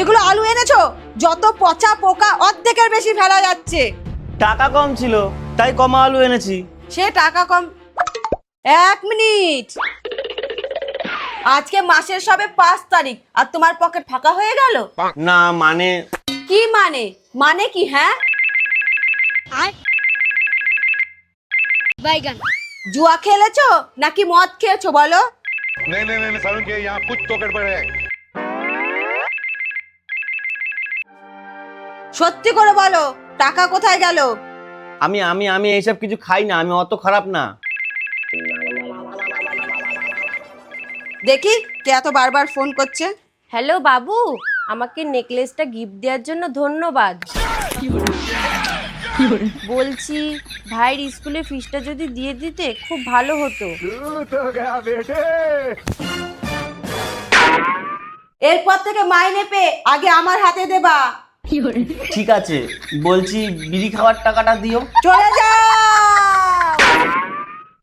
এগুলো আলু এনেছো? যত পচা পোকা, অর্ধেকের বেশি ফেলা যাচ্ছে। টাকা কম ছিল তাই কমা আলু এনেছি। সে টাকা কম। 1 মিনিট। আজকে মাসের সবে 5 তারিখ আর তোমার পকেট ফাঁকা হয়ে গেল? না মানে কি মানে? মানে কি? হ্যাঁ, बैगन। জুয়া খেলেছো নাকি মদ খেয়েছো বলো? नहीं नहीं नहीं सारुण के यहाँ कुछ तो गड़बड़ है। সত্যি করে বলো, টাকা কোথায় গেল? আমি আমি আমি এইসব কিছু খাই না, আমি অত খারাপ না। দেখি কে এত বারবার ফোন করছে। হ্যালো বাবু, আমাকে নেকলেসটা গিফট দেওয়ার জন্য ধন্যবাদ। বলছি ভাইয়ের স্কুলের ফিসটা যদি দিয়ে দিতে খুব ভালো হতো। এরপর থেকে মাইনে পেয়ে আগে আমার হাতে দেবা। ঠিক আছে, বলছি বিড়ি খাওয়ার টাকাটা দিও। চলে যাও।